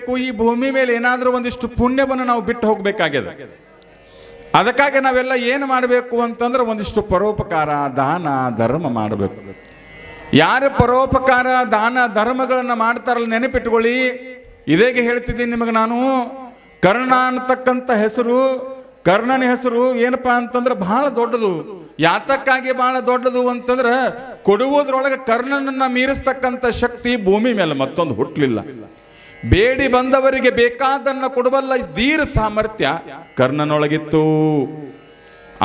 ಮಾಡಬೇಕು, ಈ ಭೂಮಿ ಮೇಲೆ ಏನಾದರೂ ಒಂದಿಷ್ಟು ಪುಣ್ಯವನ್ನು ನಾವು ಬಿಟ್ಟು ಹೋಗಬೇಕಾಗ್ಯದ. ಅದಕ್ಕಾಗಿ ನಾವೆಲ್ಲ ಏನು ಮಾಡಬೇಕು ಅಂತಂದ್ರೆ ಒಂದಿಷ್ಟು ಪರೋಪಕಾರ, ದಾನ, ಧರ್ಮ ಮಾಡಬೇಕು. ಯಾರು ಪರೋಪಕಾರ, ದಾನ, ಧರ್ಮಗಳನ್ನು ಮಾಡ್ತಾರಲ್ಲ, ನೆನಪಿಟ್ಕೊಳ್ಳಿ. ಇದೇಗೆ ಹೇಳ್ತಿದ್ದೀನಿ ನಿಮಗೆ ನಾನು. ಕರ್ಣ ಅನ್ನತಕ್ಕಂಥ ಹೆಸರು, ಕರ್ಣನ ಹೆಸರು ಏನಪ್ಪಾ ಅಂತಂದ್ರೆ ಬಹಳ ದೊಡ್ಡದು. ಯಾತಕ್ಕಾಗಿ ಬಹಳ ದೊಡ್ಡದು ಅಂತಂದ್ರೆ ಕೊಡುವುದ್ರೊಳಗೆ ಕರ್ಣನನ್ನ ಮೀರಿಸ್ತಕ್ಕಂಥ ಶಕ್ತಿ ಭೂಮಿ ಮೇಲೆ ಮತ್ತೊಂದು ಹುಟ್ಟಲಿಲ್ಲ. ಬೇಡಿ ಬಂದವರಿಗೆ ಬೇಕಾದನ್ನ ಕೊಡಬಲ್ಲ ಧೀರ ಸಾಮರ್ಥ್ಯ ಕರ್ಣನೊಳಗಿತ್ತು.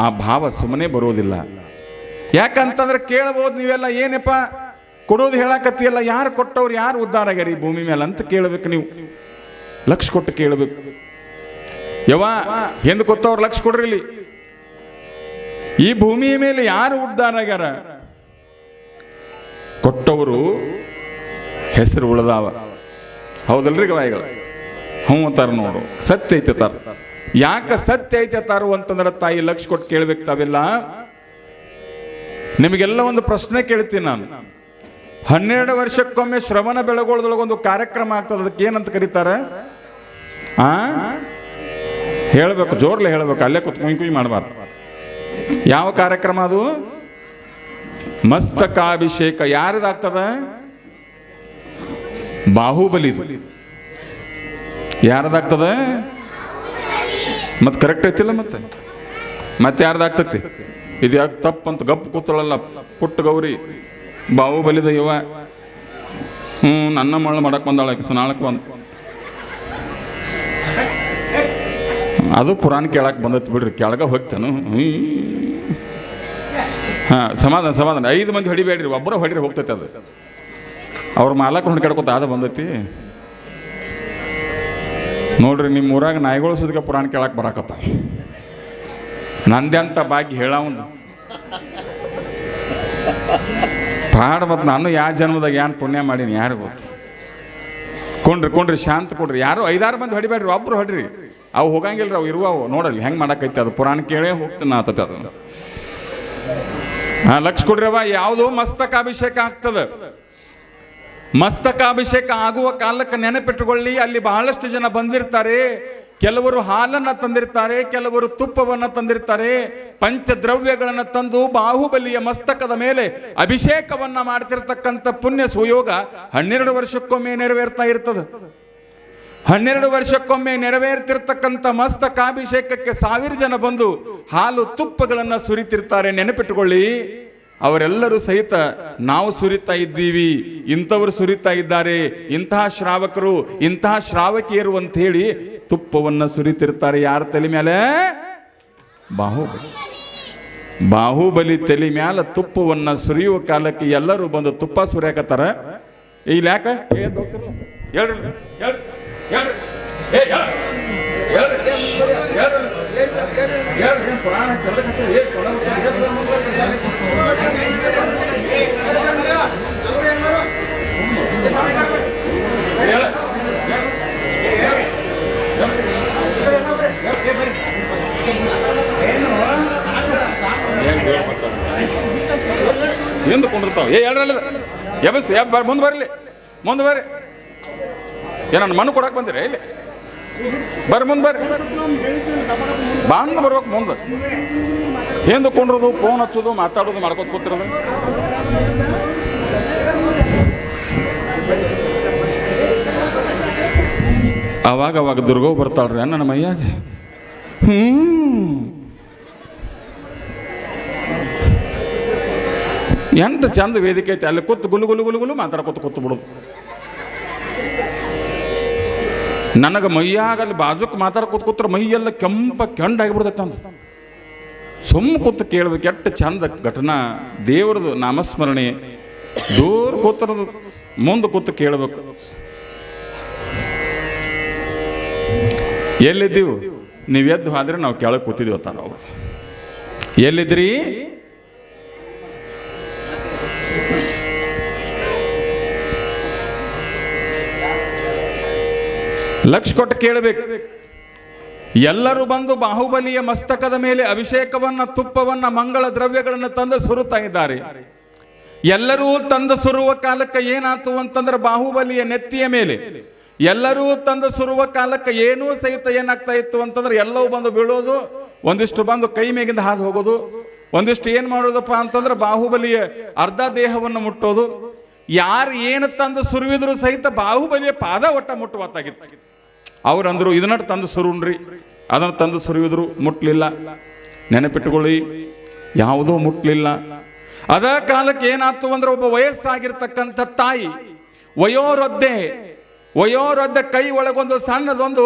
ಆ ಭಾವ ಸುಮ್ಮನೆ ಬರುವುದಿಲ್ಲ. ಯಾಕಂತಂದ್ರೆ ಕೇಳಬಹುದು ನೀವೆಲ್ಲ, ಏನಪ್ಪ ಕೊಡೋದು ಹೇಳಕತ್ತಿಯಲ್ಲ, ಯಾರು ಕೊಟ್ಟವ್ರು, ಯಾರು ಉದ್ಧಾರ ಆಗ್ಯಾರ ಈ ಭೂಮಿ ಮೇಲೆ ಅಂತ ಕೇಳಬೇಕು. ನೀವು ಲಕ್ಷ ಕೊಟ್ಟು ಕೇಳಬೇಕು. ಯವ ಹಿಂದೆ ಕೊತ್ತವ್ರು ಲಕ್ಷ ಕೊಡ್ರಿಲಿ, ಈ ಭೂಮಿಯ ಮೇಲೆ ಯಾರು ಉದ್ಧಾರ ಆಗ್ಯಾರ? ಕೊಟ್ಟವರು ಹೆಸರು ಉಳಿದಾವ. ಹೌದಲ್ರಿ ಗವಾಯಿಗಳು? ಹ್ಞೂ ಅಂತಾರ ನೋಡು, ಸತ್ಯ ಐತೆ ತಾರ. ಯಾಕೆ ಸತ್ಯ ಐತೆ ತಾರು ಅಂತಂದ್ರೆ ತಾಯಿ ಲಕ್ಷ ಕೊಟ್ಟು ಕೇಳ್ಬೇಕು. ತಾವೆಲ್ಲ ನಿಮಗೆಲ್ಲ ಒಂದು ಪ್ರಶ್ನೆ ಕೇಳ್ತೀನಿ ನಾನು. 12 ವರ್ಷಕ್ಕೊಮ್ಮೆ ಶ್ರವಣ ಬೆಳಗೊಳದೊಳಗೊಂದು ಕಾರ್ಯಕ್ರಮ ಆಗ್ತದೆ. ಅದಕ್ಕೆ ಏನಂತ ಕರೀತಾರೆ? ಹೇಳ್ಬೇಕು, ಜೋರ್ಲೆ ಹೇಳ್ಬೇಕು, ಅಲ್ಲೇ ಕುತ್ಕೊಂಡ್ ಕುಯ್ ಮಾಡಬಾರ್ದು. ಯಾವ ಕಾರ್ಯಕ್ರಮ ಅದು? ಮಸ್ತಕಾಭಿಷೇಕ. ಯಾರದಾಗ್ತದ? ಬಾಹುಬಲಿದು. ಯಾರದಾಗ್ತದ? ಮತ್ತೆ ಕರೆಕ್ಟ್ ಐತಿಲ್ಲ? ಮತ್ತೆ ಯಾರ್ದಾಗ್ತತಿ? ಇದು ಯಾಕೆ ತಪ್ಪಂತ ಗಪ್ ಕೂತಳಲ್ಲ ಪುಟ್ಟ ಗೌರಿ, ಬಾಹುಬಲಿದ ಇವ. ನನ್ನ ಮಳ್ಳ ಮಾಡಕ್ ಬಂದಾಳ, ನಾಳಕ್ ಬಂದ. ಅದು ಪುರಾಣ ಕೇಳಕ್ಕೆ ಬಂದತ್ ಬಿಡ್ರಿ, ಕೆಳಗ ಹೋಗ್ತಾನು. ಸಮಾಧಾನ ಸಮಾಧಾನ. 5 ಮಂದಿ ಹೊಡಿಬೇಡ್ರಿ, ಒಬ್ಬರ ಹೊಡಿರಿ ಹೋಗ್ತೈತೆ ಅದು. ಅವ್ರ ಮಾಲಕ್ ಹೊಂಡ್ಕಾಡ್ಕೊತ ಅದ ಬಂದೈತಿ ನೋಡ್ರಿ. ನಿಮ್ಮ ಊರಾಗ ನಾಯಿಗಳು ಸುದ್ದಿಗೆ ಪುರಾಣ ಕೇಳಕ್ಕೆ ಬರಾಕತ್ತ. ನಂದೆ ಅಂತ ಬಾಗಿ ಹೇಳವನು ಪಾಡ. ಮತ್ತು ನಾನು ಯಾವ ಜನ್ಮದಾಗ ಏನು ಪುಣ್ಯ ಮಾಡೀನಿ ಯಾರು ಗೊತ್ತು. ಕೊಂಡ್ರಿ ಶಾಂತ ಕೊಡ್ರಿ. ಯಾರು 5-6 ಮಂದಿ ಹೊಡಿಬೇಡ್ರಿ, ಒಬ್ರು ಹೊಡ್ರಿ. ಅವು ಹೋಗಂಗಿಲ್ರಿ, ಅವು ಇರುವವು. ನೋಡಲ್ಲಿ ಹೆಂಗೆ ಮಾಡಕ್ಕೈತಿ ಅದು. ಪುರಾಣ ಕೇಳೇ ಹೋಗ್ತಾನೆ ಆತತಿ ಅದು. ಲಕ್ಷ ಕೊಡ್ರಿವ. ಯಾವುದು? ಮಸ್ತಕಾಭಿಷೇಕ ಆಗ್ತದೆ. ಮಸ್ತಕಾಭಿಷೇಕ ಆಗುವ ಕಾಲಕ್ಕೆ ನೆನಪಿಟ್ಟುಕೊಳ್ಳಿ, ಅಲ್ಲಿ ಬಹಳಷ್ಟು ಜನ ಬಂದಿರ್ತಾರೆ. ಕೆಲವರು ಹಾಲನ್ನ ತಂದಿರ್ತಾರೆ, ಕೆಲವರು ತುಪ್ಪವನ್ನು ತಂದಿರ್ತಾರೆ. ಪಂಚದ್ರವ್ಯಗಳನ್ನು ತಂದು ಬಾಹುಬಲಿಯ ಮಸ್ತಕದ ಮೇಲೆ ಅಭಿಷೇಕವನ್ನ ಮಾಡ್ತಿರ್ತಕ್ಕಂಥ ಪುಣ್ಯ ಸುಯೋಗ 12 ವರ್ಷಕ್ಕೊಮ್ಮೆ ನೆರವೇರ್ತಾ ಇರ್ತದೆ. 12 ವರ್ಷಕ್ಕೊಮ್ಮೆ ನೆರವೇರ್ತಿರ್ತಕ್ಕಂಥ ಮಸ್ತಕಾಭಿಷೇಕಕ್ಕೆ 1000 ಜನ ಬಂದು ಹಾಲು ತುಪ್ಪಗಳನ್ನು ಸುರಿತಿರ್ತಾರೆ. ನೆನಪಿಟ್ಟುಕೊಳ್ಳಿ, ಅವರೆಲ್ಲರೂ ಸಹಿತ ನಾವು ಸುರಿತಾ ಇದ್ದೀವಿ, ಇಂಥವರು ಸುರಿತಾ ಇದ್ದಾರೆ, ಇಂತಹ ಶ್ರಾವಕರು, ಇಂತಹ ಶ್ರಾವಕಿಯರು ಅಂತ ಹೇಳಿ ತುಪ್ಪವನ್ನು ಸುರಿತಿರ್ತಾರೆ. ಯಾರ ತಲೆ ಮೇಲೆ? ಬಾಹುಬಲಿ ತಲೆ ಮ್ಯಾಲ ತುಪ್ಪವನ್ನು ಸುರಿಯುವ ಕಾಲಕ್ಕೆ ಎಲ್ಲರೂ ಬಂದು ತುಪ್ಪ ಸುರಿಯಾಕತ್ತಾರ. ಇಲ್ಲಿ ಯಾಕ ಎಂದು ಕೊಂಡಿರ್ತಾವ. ಹೇಳ್ರಲ್ಲ ಎಬಸ್ ಮುಂದೆ ಬರಲಿ, ಮುಂದೆ ಬರ್ರಿ. ಏನನ್ನ ಮಣ್ಣು ಕೊಡಕ್ಕೆ ಬಂದಿರ? ಇಲ್ಲಿ ಬರ್ರಿ, ಮುಂದೆ ಬರ್ರಿ. ಬಂದು ಬರ್ಬೇಕು ಮುಂದೆ. ಹಿಂದೆ ಕೊಂಡ್ರದು, ಫೋನ್ ಹಚ್ಚೋದು, ಮಾತಾಡೋದು ಮಾಡ್ಕೊತ ಕೂತಿರೋದು. ಅವಾಗ ದುರ್ಗೋ ಬರ್ತಾಳ್ರಿ ನನ್ನ ಮೈಯಾಗೆ. ಎಂತ ಚಂದ ವೇದಿಕೆ ಐತೆ. ಅಲ್ಲಿ ಕೂತು ಗುಲು ಗುಲು ಗುಲು ಗುಲು ಮಾತಾಡ್ಕೊತ ಕೂತು ಬಿಡೋದು. ನನಗೆ ಮೈಯಾಗ ಅಲ್ಲಿ ಬಾಜುಕ್ ಮಾತಾಡ್ಕೊತ ಕೂತ್ರ ಮೈಯೆಲ್ಲ ಕೆಂಡಾಗಿಬಿಡ್ತೈತೆ ಅಂತ. ಸುಮ್ಮ ಕೂತು ಕೇಳ್ಬೇಕು. ಎಷ್ಟು ಚಂದ ಘಟನಾ. ದೇವ್ರದು ನಾಮಸ್ಮರಣೆ. ದೂರ ಕೂತಿರೋದು, ಮುಂದೆ ಕೂತು ಕೇಳಬೇಕು. ಎಲ್ಲಿದ್ದೀವಿ? ನೀವು ಎದ್ದು ಹೋದ್ರೆ ನಾವು ಕೆಳಗೆ ಕೂತಿದ್ದೀವಿ ಅಂತಾರ ಅವ್ರು. ಎಲ್ಲಿದ್ರಿ? ಲಕ್ಷ ಕೊಟ್ಟು ಕೇಳಬೇಕು. ಎಲ್ಲರೂ ಬಂದು ಬಾಹುಬಲಿಯ ಮಸ್ತಕದ ಮೇಲೆ ಅಭಿಷೇಕವನ್ನ, ತುಪ್ಪವನ್ನ, ಮಂಗಳ ದ್ರವ್ಯಗಳನ್ನು ತಂದು ಸುರುತ್ತಾ ಇದ್ದಾರೆ. ಎಲ್ಲರೂ ತಂದು ಸುರುವ ಕಾಲಕ್ಕೆ ಏನಾಯ್ತು ಅಂತಂದ್ರೆ ಬಾಹುಬಲಿಯ ನೆತ್ತಿಯ ಮೇಲೆ ಎಲ್ಲರೂ ತಂದು ಸುರುವ ಕಾಲಕ್ಕೆ ಏನೂ ಸಹಿತ ಏನಾಗ್ತಾ ಇತ್ತು ಅಂತಂದ್ರೆ ಎಲ್ಲವೂ ಬಂದು ಬೀಳೋದು, ಒಂದಿಷ್ಟು ಬಂದು ಕೈ ಮೇಗಿಂದ ಹಾದು ಹೋಗೋದು, ಒಂದಿಷ್ಟು ಏನು ಮಾಡೋದಪ್ಪ ಅಂತಂದ್ರೆ ಬಾಹುಬಲಿಯ ಅರ್ಧ ದೇಹವನ್ನು ಮುಟ್ಟೋದು. ಯಾರು ಏನು ತಂದು ಸುರುವಿದ್ರು ಸಹಿತ ಬಾಹುಬಲಿಯ ಪಾದ ಒಟ್ಟ ಮುಟ್ಟುವತ್ತಾಗಿತ್ತು. ಅವ್ರಂದ್ರು ಇದನ್ನ ತಂದು ಸುರುಣ್ರಿ, ಅದನ್ನು ತಂದು ಸುರಿಯುದ್ರು, ಮುಟ್ಲಿಲ್ಲ. ನೆನಪಿಟ್ಟುಕೊಳ್ಳಿ, ಯಾವುದೋ ಮುಟ್ಲಿಲ್ಲ. ಅದ ಕಾಲಕ್ಕೆ ಏನಾಯ್ತು ಅಂದ್ರೆ ಒಬ್ಬ ವಯಸ್ಸಾಗಿರ್ತಕ್ಕಂಥ ತಾಯಿ ವಯೋವೃದ್ಧೆ ಕೈ ಒಳಗೊಂದು ಸಣ್ಣದೊಂದು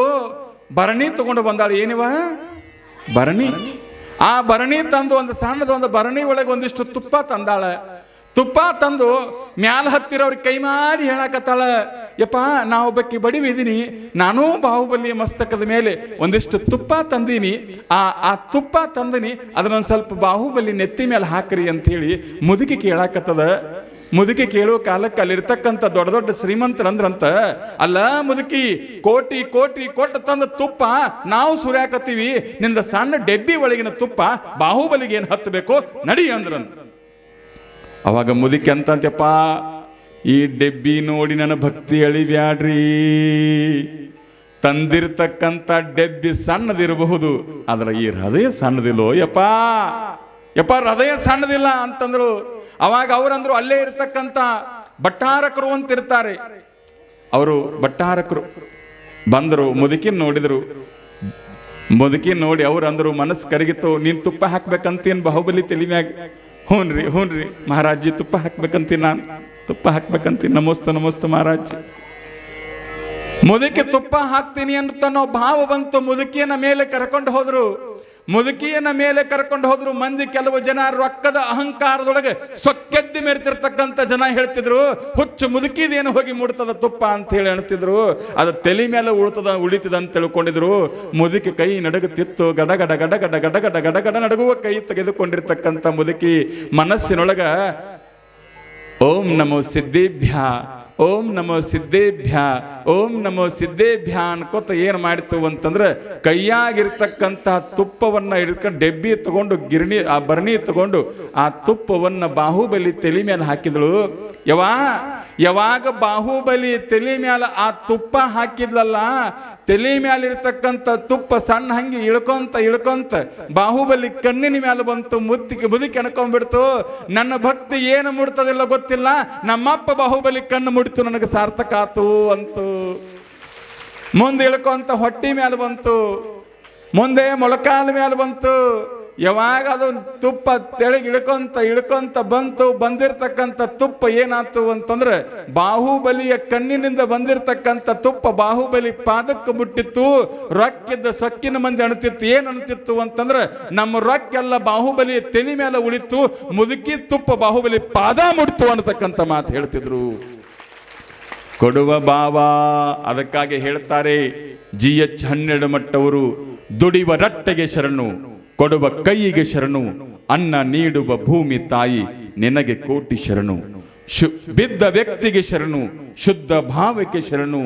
ಭರಣಿ ತಗೊಂಡು ಬಂದಾಳೆ. ಏನಿವ ಭರಣಿ? ಆ ಭರಣಿ ತಂದು ಒಂದು ಸಣ್ಣದೊಂದು ಭರಣಿ ಒಳಗೆ ಒಂದಿಷ್ಟು ತುಪ್ಪ ತಂದಾಳ. ತುಪ್ಪ ತಂದು ಮ್ಯಾಲ ಹತ್ತಿರವ್ರಿಗೆ ಕೈ ಮಾಡಿ ಹೇಳಕತ್ತಾಳ, ಯಪ್ಪ ನಾ ಒಬ್ಬಕ್ಕೆ ಬಡಿವಿದ್ದೀನಿ, ನಾನೂ ಬಾಹುಬಲಿಯ ಮಸ್ತಕದ ಮೇಲೆ ಒಂದಿಷ್ಟು ತುಪ್ಪ ತಂದೀನಿ, ಆ ತುಪ್ಪ ತಂದಿನಿ, ಅದನ್ನೊಂದು ಸ್ವಲ್ಪ ಬಾಹುಬಲಿ ನೆತ್ತಿ ಮೇಲೆ ಹಾಕ್ರಿ ಅಂತ ಹೇಳಿ ಮುದುಕಿ ಕೇಳಾಕತ್ತದ. ಮುದುಕಿ ಕೇಳೋ ಕಾಲಕ್ಕೆ ಅಲ್ಲಿರ್ತಕ್ಕಂಥ ದೊಡ್ಡ ದೊಡ್ಡ ಶ್ರೀಮಂತರಂದ್ರಂತ, ಅಲ್ಲ ಮುದುಕಿ, ಕೋಟಿ ಕೋಟಿ ಕೊಟ್ಟು ತಂದ ತುಪ್ಪ ನಾವು ಸುರ್ಯಾಕತ್ತೀವಿ, ನಿಂದ ಸಣ್ಣ ಡೆಬ್ಬಿ ಒಳಗಿನ ತುಪ್ಪ ಬಾಹುಬಲಿಗೆ ಏನು ಹತ್ತಬೇಕು ನಡಿ ಅಂದ್ರಂತ. ಅವಾಗ ಮುದುಕಿ ಅಂತಂತಪ್ಪ, ಈ ಡೆಬ್ಬಿ ನೋಡಿ ನನ್ನ ಭಕ್ತಿ ಅಳಿಬ್ಯಾಡ್ರಿ, ತಂದಿರ್ತಕ್ಕಂಥ ಡೆಬ್ಬಿ ಸಣ್ಣದಿರಬಹುದು, ಆದ್ರೆ ಈ ಹೃದಯ ಸಣ್ಣದಿಲ್ಲೋ ಯಪ್ಪ ಹೃದಯ ಸಣ್ಣದಿಲ್ಲ ಅಂತಂದ್ರು. ಅವಾಗ ಅವರಂದ್ರು ಅಲ್ಲೇ ಇರ್ತಕ್ಕಂಥ ಭಟ್ಟಾರಕರು ಅಂತಿರ್ತಾರೆ, ಅವರು ಭಟ್ಟಾರಕರು ಬಂದರು, ಮುದುಕಿನ ನೋಡಿದ್ರು. ಮುದುಕಿ ನೋಡಿ ಅವ್ರಂದ್ರು ಮನಸ್ಸು ಕರಗಿತ್ತು, ನೀನ್ ತುಪ್ಪ ಹಾಕ್ಬೇಕಂತೀನ್ ಬಾಹುಬಲಿ ತಲಿ ಮ್ಯಾಗ? ಹ್ಞೂನ್ರಿ ಮಹಾರಾಜಿ, ತುಪ್ಪ ಹಾಕ್ಬೇಕಂತೀನಿ, ನಾನು ತುಪ್ಪ ಹಾಕ್ಬೇಕಂತೀನಿ, ನಮಸ್ತೆ ಮಹಾರಾಜ್. ಮುದುಕಿ ತುಪ್ಪ ಹಾಕ್ತೀನಿ ಅಂತ ನಾವು ಭಾವ ಬಂತು. ಮುದುಕಿಯನ್ನ ಮೇಲೆ ಕರ್ಕೊಂಡು ಹೋದ್ರು. ಮಂದಿ ಕೆಲವು ಜನ ರೊಕ್ಕದ ಅಹಂಕಾರದೊಳಗೆ ಸೊಕ್ಕೆದ್ದಿ ಮೆರೆತಿರ್ತಕ್ಕಂಥ ಜನ ಹೇಳ್ತಿದ್ರು, ಹುಚ್ಚು ಮುದುಕಿದೇನು ಹೋಗಿ ಮುಡ್ತದ ತುಪ್ಪ ಅಂತ ಹೇಳಿ ಹೇಳ್ತಿದ್ರು. ಅದು ತಲೆ ಮೇಲೆ ಉಳಿತದ ಅಂತ ತಿಳ್ಕೊಂಡಿದ್ರು. ಮುದುಕಿ ಕೈ ನಡಗುತ್ತಿತ್ತು, ಗಡಗಡ ಗಡಗಡ ಗಡಗಡ ಗಡಗಡ ನಡಗುವ ಕೈ ತೆಗೆದುಕೊಂಡಿರ್ತಕ್ಕಂಥ ಮುದುಕಿ ಮನಸ್ಸಿನೊಳಗ ಓಂ ನಮೋ ಸಿದ್ದೇಭ್ಯ, ಓಂ ನಮೋ ಸಿದ್ದೇಭ್ಯ, ಓಂ ನಮೋ ಸಿದ್ದೇಭ್ಯ ಅನ್ಕೋತ ಏನು ಮಾಡಿತು ಅಂತಂದ್ರೆ, ಕೈಯಾಗಿರ್ತಕ್ಕಂಥ ತುಪ್ಪವನ್ನ ಹಿಡ್ಕೊಂಡು ಡೆಬ್ಬಿ ತಗೊಂಡು ಆ ಭರಣಿ ತಗೊಂಡು ಆ ತುಪ್ಪವನ್ನ ಬಾಹುಬಲಿ ತಲೆ ಮೇಲೆ ಹಾಕಿದಳು. ಯಾವಾಗ ಬಾಹುಬಲಿ ತಲೆ ಮೇಲೆ ಆ ತುಪ್ಪ ಹಾಕಿದ್ಲಲ್ಲ, ತಲೆ ಮೇಲೆ ಇರ್ತಕ್ಕಂಥ ತುಪ್ಪ ಸಣ್ಣ ಹಂಗೆ ಇಳ್ಕೊಂತ ಬಾಹುಬಲಿ ಕಣ್ಣಿನ ಮೇಲೆ ಬಂತು. ಮುದುಕಿ ಅನ್ಕೊಂಡ್ಬಿಡ್ತು, ನನ್ನ ಭಕ್ತಿ ಏನು ಮುಡ್ತದಿಲ್ಲ ಗೊತ್ತಿಲ್ಲ, ನಮ್ಮಪ್ಪ ಬಾಹುಬಲಿ ಕಣ್ಣು ಮುಡಿತು, ನನಗೆ ಸಾರ್ಥಕ ಆತು ಅಂತು. ಮುಂದೆ ಇಳ್ಕೊಂತ ಹೊಟ್ಟಿ ಮೇಲೆ ಬಂತು, ಮುಂದೆ ಮೊಳಕಾಲ ಮೇಲೆ ಬಂತು. ಯಾವಾಗ ಅದು ತುಪ್ಪ ತೆಳಗೆ ಇಳ್ಕೊಂತ ಬಂದಿರ್ತಕ್ಕಂಥ ತುಪ್ಪ ಏನಾಯ್ತು ಅಂತಂದ್ರೆ, ಬಾಹುಬಲಿಯ ಕಣ್ಣಿನಿಂದ ಬಂದಿರತಕ್ಕಂಥ ತುಪ್ಪ ಬಾಹುಬಲಿ ಪಾದಕ್ಕೆ ಮುಟ್ಟಿತ್ತು. ರೊಕ್ಕಿದ್ದ ಸೊಕ್ಕಿನ ಮಂದಿ ಅಣುತ್ತಿತ್ತು. ಏನು ಅಣುತ್ತಿತ್ತು ಅಂತಂದ್ರೆ, ನಮ್ಮ ರೊಕ್ಕೆಲ್ಲ ಬಾಹುಬಲಿಯ ತಲೆ ಮೇಲೆ ಉಳಿತು, ಮುದುಕಿ ತುಪ್ಪ ಬಾಹುಬಲಿ ಪಾದ ಮುಟ್ಟಿತು ಅನ್ನತಕ್ಕಂಥ ಮಾತು ಹೇಳ್ತಿದ್ರು. ಕೊಡುವ ಭಾವ. ಅದಕ್ಕಾಗಿ ಹೇಳ್ತಾರೆ GH 12 ಮಟ್ಟವರು, ದುಡಿವ ರಟ್ಟೆಗೆ ಶರಣು, ಕೊಡುವ ಕೈಯಿಗೆ ಶರಣು, ಅನ್ನ ನೀಡುವ ಭೂಮಿ ತಾಯಿ ನಿನಗೆ ಕೋಟಿ ಶರಣು, ಬಿದ್ದ ವ್ಯಕ್ತಿಗೆ ಶರಣು, ಶುದ್ಧ ಭಾವಕ್ಕೆ ಶರಣು,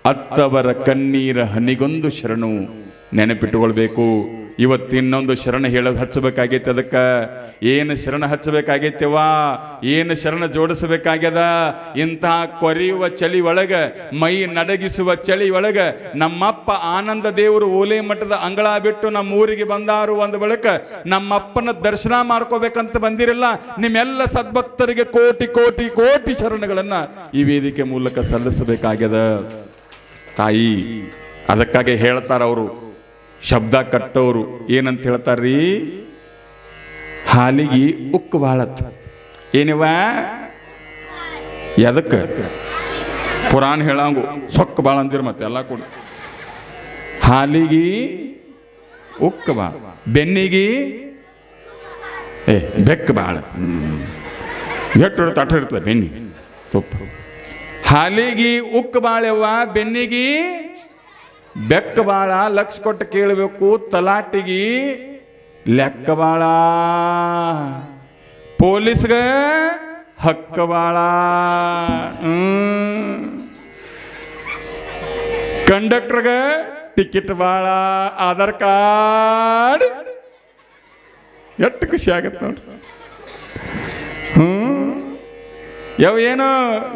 ಅತ್ತವರ ಕಣ್ಣೀರ ಹನಿಗೊಂದು ಶರಣು. ನೆನಪಿಟ್ಟುಕೊಳ್ಬೇಕು. ಇವತ್ತು ಇನ್ನೊಂದು ಶರಣ ಹೇಳೋದು ಹಚ್ಚಬೇಕಾಗೈತೆ. ಅದಕ್ಕ ಏನು ಶರಣ ಹಚ್ಚಬೇಕಾಗೈತೆವ, ಏನು ಶರಣ ಜೋಡಿಸಬೇಕಾಗ್ಯದ. ಇಂತಹ ಕೊರೆಯುವ ಚಳಿ ಒಳಗ, ಮೈ ನಡಗಿಸುವ ಚಳಿ ಒಳಗ ನಮ್ಮಪ್ಪ ಆನಂದ ದೇವರು ಓಲೆ ಮಠದ ಅಂಗಳ ಬಿಟ್ಟು ನಮ್ಮ ಊರಿಗೆ ಬಂದಾರು. ಒಂದು ಬಳಿಕ ನಮ್ಮಪ್ಪನ ದರ್ಶನ ಮಾಡ್ಕೋಬೇಕಂತ ಬಂದಿರಲ್ಲ, ನಿಮ್ಮೆಲ್ಲ ಸದ್ಭಕ್ತರಿಗೆ ಕೋಟಿ ಕೋಟಿ ಕೋಟಿ ಶರಣಗಳನ್ನ ಈ ವೇದಿಕೆ ಮೂಲಕ ಸಲ್ಲಿಸಬೇಕಾಗ್ಯದ ತಾಯಿ. ಅದಕ್ಕಾಗಿ ಹೇಳ್ತಾರ ಅವರು, ಶಬ್ದ ಕಟ್ಟೋರು ಏನಂತ ಹೇಳ್ತಾರ್ರಿ, ಹಾಲಿಗೆ ಉಕ್ಕು ಬಾಳತ್. ಏನಿವ ಎದಕ್ಕೆ ಪುರಾಣ ಹೇಳಂಗು ಸೊಕ್ಕ ಬಾಳ ಅಂದಿರ, ಮತ್ತೆ ಎಲ್ಲ ಕೂಡ ಹಾಲಿಗೆ ಉಕ್ಕು ಬಾಳ, ಬೆನ್ನಿಗೆ ಬೆಕ್ಕ ಬಾಳ. ಎಷ್ಟು ತಟ ಇರ್ತದೆ ಬೆನ್ನಿ ತುಪ್ಪ. ಹಾಲಿಗೆ ಉಕ್ಕು ಬಾಳೆವ್ವ, ಬೆನ್ನಿಗೆ ಬೆಕ್ಕ ಬಾಳ. ಲಕ್ಷ ಕೊಟ್ಟು ಕೇಳಬೇಕು, ತಲಾಟಿಗೆ ಲೆಕ್ಕ ಬಾಳ, ಪೊಲೀಸ್ಗೆ ಹಕ್ಕ ಬಾಳ, ಕಂಡಕ್ಟರ್ಗೆ ಟಿಕೆಟ್ ಬಾಳ, ಆಧಾರ್ ಕಾರ್ಡ್. ಎಷ್ಟು ಖುಷಿ ಆಗತ್ತೆ ನೋಡ್ರಿ. ಏನು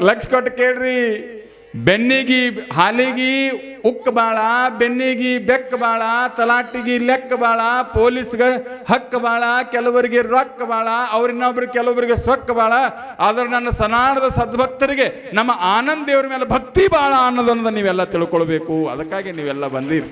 ಲಕ್ಷ ಕೊಟ್ಟು ಕೇಳ್ರಿ, ಬೆನ್ನಿಗಿ ಹಾಲಿಗಿ ಉಕ್ಕ ಬಾಳ, ಬೆನ್ನಿಗಿ ಬೆಕ್ಕ ಬಾಳ, ತಲಾಟಿಗಿ ಲೆಕ್ಕ ಬಾಳ, ಪೊಲೀಸ್ಗೆ ಹಕ್ಕ ಬಾಳ, ಕೆಲವರಿಗೆ ರೊಕ್ಕ ಬಾಳ, ಅವ್ರಿನ್ನೊಬ್ರಿಗೆ ಕೆಲವರಿಗೆ ಸೊಕ್ಕ ಬಾಳ. ಆದ್ರೆ ನನ್ನ ಸನಾಡದ ಸದ್ಭಕ್ತರಿಗೆ ನಮ್ಮ ಆನಂದ ದೇವರ ಮೇಲೆ ಭಕ್ತಿ ಬಾಳ ಅನ್ನೋದನ್ನ ನೀವೆಲ್ಲ ತಿಳ್ಕೊಳ್ಬೇಕು. ಅದಕ್ಕಾಗಿ ನೀವೆಲ್ಲ ಬಂದಿರಿ.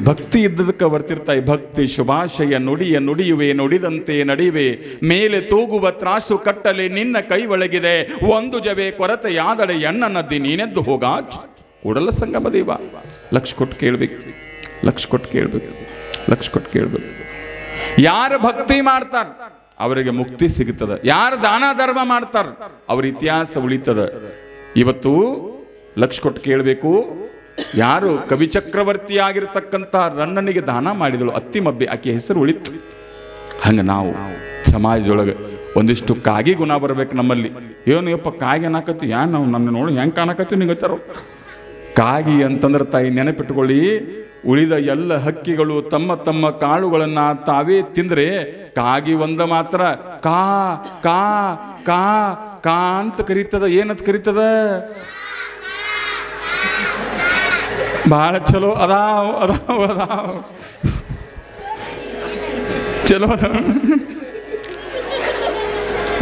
ಭಕ್ತಿ ಇದ್ದದಕ್ಕೆ ಬರ್ತಿರ್ತಾಯಿ. ಭಕ್ತಿ ಶುಭಾಶಯ ನುಡಿಯುವೆ, ನುಡಿದಂತೆ ನಡಿವೆ, ಮೇಲೆ ತೂಗುವ ತ್ರಾಸು ಕಟ್ಟಲೆ ನಿನ್ನ ಕೈ ಒಳಗಿದೆ, ಒಂದು ಜವೆ ಕೊರತೆಯಾದಳೆ ಎಣ್ಣ ನದಿ ನೀನೆದ್ದು ಹೋಗ. ಕೂಡಲ ಸಂಗಮ ದೇವ ಲಕ್ಷ ಕೊಟ್ಟು ಕೇಳ್ಬೇಕು. ಯಾರು ಭಕ್ತಿ ಮಾಡ್ತಾರ ಅವರಿಗೆ ಮುಕ್ತಿ ಸಿಗುತ್ತದೆ. ಯಾರು ದಾನ ಧರ್ಮ ಮಾಡ್ತಾರ ಅವ್ರ ಇತಿಹಾಸ ಉಳಿತದ. ಇವತ್ತು ಲಕ್ಷ ಕೊಟ್ಟು ಕೇಳಬೇಕು. ಯಾರು ಕವಿ ಚಕ್ರವರ್ತಿ ಆಗಿರ್ತಕ್ಕಂಥ ರನ್ನನಿಗೆ ದಾನ ಮಾಡಿದಳು ಅತ್ತಿಮಬ್ಬೆ, ಆಕೆ ಹೆಸರು ಉಳಿತು. ಹಂಗ ನಾವು ಸಮಾಜದೊಳಗೆ ಒಂದಿಷ್ಟು ಕಾಗಿ ಗುಣ ಬರ್ಬೇಕು ನಮ್ಮಲ್ಲಿ. ಏನು ಯಪ್ಪ ಕಾಗಿ ಅನ್ನಕತ್ತಿ, ನಾವು ನನ್ನ ನೋಡಿ ಹೆಂಗೆ ಕಾಣಕತ್ತೀವಿ ನಿಂಗತ್ತಾರ. ಕಾಗಿ ಅಂತಂದ್ರೆ ತಾಯಿ ನೆನಪಿಟ್ಕೊಳ್ಳಿ, ಉಳಿದ ಎಲ್ಲ ಹಕ್ಕಿಗಳು ತಮ್ಮ ತಮ್ಮ ಕಾಳುಗಳನ್ನ ತಾವೇ ತಿಂದ್ರೆ ಕಾಗಿ ಒಂದ ಮಾತ್ರ ಕಾ ಕಾ ಕಾ ಕಾ ಅಂತ ಕರೀತದ. ಏನಂತ ಕರೀತದ? ಭಾಳ ಚಲೋ ಅದಾವ ಚಲೋ ಅದ.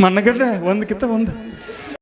ಮಣ್ಣಗಡ್ಡೆ ಒಂದಕ್ಕಿಂತ ಒಂದು